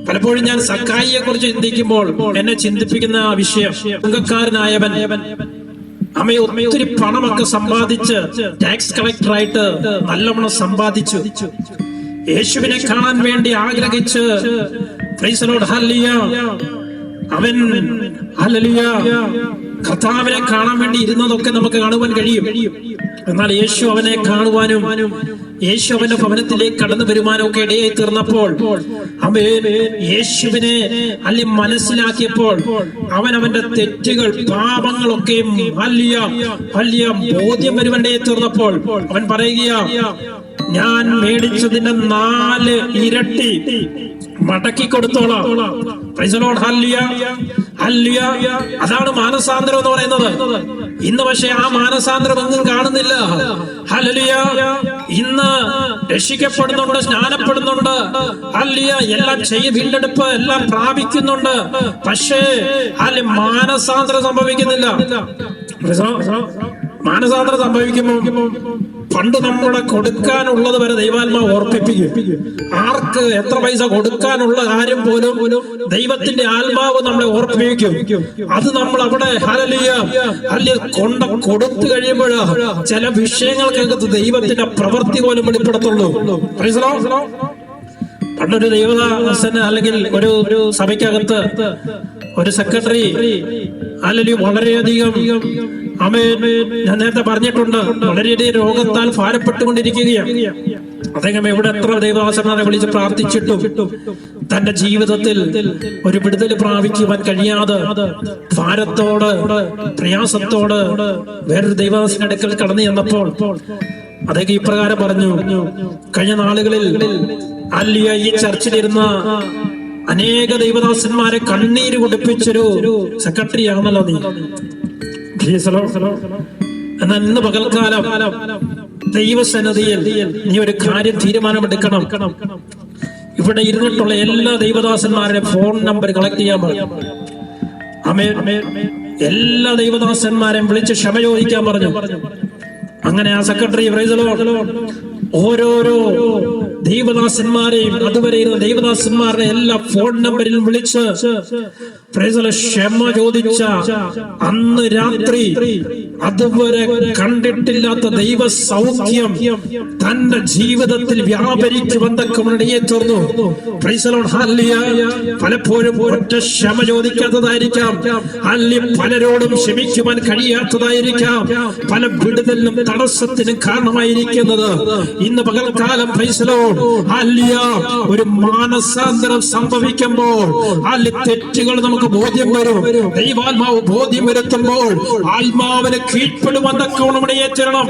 പലപ്പോഴും ഞാൻ സക്കായിയെ കുറിച്ച് ചിന്തിക്കുമ്പോൾ എന്നെ ചിന്തിപ്പിക്കുന്ന ആ വിഷയം, ചുങ്കക്കാരനായവൻ ഒത്തിരി പണമൊക്കെ സമ്പാദിച്ച് ടാക്സ് കളക്ടറായിട്ട് നല്ലവണ്ണം സമ്പാദിച്ചു. യേശുവിനെ കാണാൻ വേണ്ടി ആഗ്രഹിച്ച് പ്രൈസ് ദി ലോർഡ്, ഹല്ലേലൂയ, അവൻ ഹല്ലേലൂയ കർത്താവിനെ കാണാൻ വേണ്ടി ഇരുന്നതൊക്കെ നമുക്ക് കാണുവാൻ കഴിയും. എന്നാൽ യേശു അവനെ കാണുവാനും യേശു അവന്റെ ഭവനത്തിലേക്ക് കടന്നു വരുവാനും ഒക്കെ ഇടയായി തീർന്നപ്പോൾ അവൻ യേശുവിനെ അല്ലെങ്കിൽ മനസ്സിലാക്കിയപ്പോൾ അവന്റെ തെറ്റുകൾ പാപങ്ങളൊക്കെ വലിയ ബോധ്യം വരുവാനിടയായി തീർന്നപ്പോൾ അവൻ പറയുക, ഞാൻ മേടിച്ചതിന്റെ 4 ഇരട്ടി മടക്കി കൊടുത്തോളാം. Praise the Lord, hallelujah, hallelujah. അതാണ് മാനസാന്തരം എന്ന് പറയുന്നത്. ഇന്ന് പക്ഷെ ആ മാനസാന്തരം ഒന്നും കാണുന്നില്ല. ഹല്ലേലൂയ. ഇന്ന് രക്ഷിക്കപ്പെടുന്നുണ്ട്, സ്നാനപ്പെടുന്നുണ്ട്, ഹല്ലേലൂയ, എല്ലാം വീണ്ടെടുപ്പ് എല്ലാം പ്രാപിക്കുന്നുണ്ട്. പക്ഷേ മാനസാന്തരം സംഭവിക്കുന്നില്ല. മാനസാന്തരം സംഭവിക്കുമ്പോ പണ്ട് നമ്മളെ കൊടുക്കാനുള്ളത് വരെ ദൈവാത്മാവ് ഓർപ്പിപ്പിക്കും. ആർക്ക് എത്ര പൈസ കൊടുക്കാനുള്ള കാര്യം പോലും ദൈവത്തിന്റെ ആത്മാവ് നമ്മളെ ഓർപ്പിപ്പിക്കും. അത് നമ്മൾ അവിടെ ഹല്ലേലൂയ കൊടുത്തു കഴിയുമ്പോൾ ചില വിഷയങ്ങൾക്കകത്ത് ദൈവത്തിന്റെ പ്രവൃത്തി പോലും വെളിപ്പെടുത്തുള്ളൂ. Praise the Lord. പണ്ടൊരു ദൈവദാസന് അല്ലെങ്കിൽ ഒരു സഭയ്ക്കകത്ത് ഒരു സെക്രട്ടറി അല്ലെങ്കിൽ വളരെയധികം ഞാൻ നേരത്തെ പറഞ്ഞിട്ടുണ്ട്, വളരെയധികം രോഗത്താൽ ഭാരപ്പെട്ടുകൊണ്ടിരിക്കുകയാണ്. അദ്ദേഹം എവിടെ എത്ര ദൈവദാസന്മാരെ വിളിച്ച് പ്രാർത്ഥിച്ചിട്ടും തന്റെ ജീവിതത്തിൽ ഒരു വിടുതൽ പ്രാപിക്കുവാൻ കഴിയാതെ ഭാരത്തോട് പ്രയാസത്തോട് വേറൊരു ദൈവദാസന്റെ അടുക്കൽ കടന്നു ചെന്നപ്പോൾ അദ്ദേഹം ഇപ്രകാരം പറഞ്ഞു, കഴിഞ്ഞ നാളുകളിൽ ഈ ചർച്ചിലിരുന്ന അനേക ദൈവദാസന്മാരെ കണ്ണീര് കുടിപ്പിച്ചൊരു സെക്രട്ടറി ആണല്ലോ നീ. എന്നാൽ ഇന്ന് പകൽക്കാലം ദൈവസന്നിധിയിൽ നീ ഒരു കാര്യം തീരുമാനമെടുക്കണം. ഇവിടെ ഇരുന്നിട്ടുള്ള എല്ലാ ദൈവദാസന്മാരുടെ ഫോൺ നമ്പർ കളക്ട് ചെയ്യാൻ പറഞ്ഞു. എല്ലാ ദൈവദാസന്മാരെയും വിളിച്ച് ക്ഷമ ചോദിക്കാൻ പറഞ്ഞു. അങ്ങനെ ആ സെക്രട്ടറി പ്രൈസ് ദി ലോർഡ് ഓരോരോ ദൈവദാസന്മാരെയും അതുവരെ ഇരുന്ന ദൈവദാസന്മാരുടെ എല്ലാ ഫോൺ നമ്പറിലും വിളിച്ച് ക്ഷമ ചോദിച്ച അന്ന് രാത്രി അതുവരെ കണ്ടിട്ടില്ലാത്ത ദൈവ സൗഖ്യം തന്റെ ജീവിതത്തിൽ വ്യാപരിക്കുമെന്നൊക്കെ തീർന്നു. Praise the Lord, hallelujah. പലപ്പോഴും ഒറ്റ ക്ഷമ ചോദിക്കാത്തതായിരിക്കാം, അല്ലെങ്കിൽ പലരോടും ക്ഷമിക്കുവാൻ കഴിയാത്തതായിരിക്കാം, പല വിടുതലിനും തടസ്സത്തിനും കാരണമായിരിക്കുന്നത്. ഇന്ന് പകൽക്കാലം പ്രൈസ് ദി ലോർഡ്, ഹല്ലേലൂയ, ഒരു മാനസാന്തരം സംഭവിക്കുമ്പോൾ തെറ്റുകൾ നമുക്ക് ബോധ്യം വരും. ദൈവാത്മാവ് ബോധ്യം വരുത്തുമ്പോൾ ആത്മാവിന് കീഴ്പ്പെടുമെന്നൊക്കെ നമ്മുടെ ഏറ്റിരണം.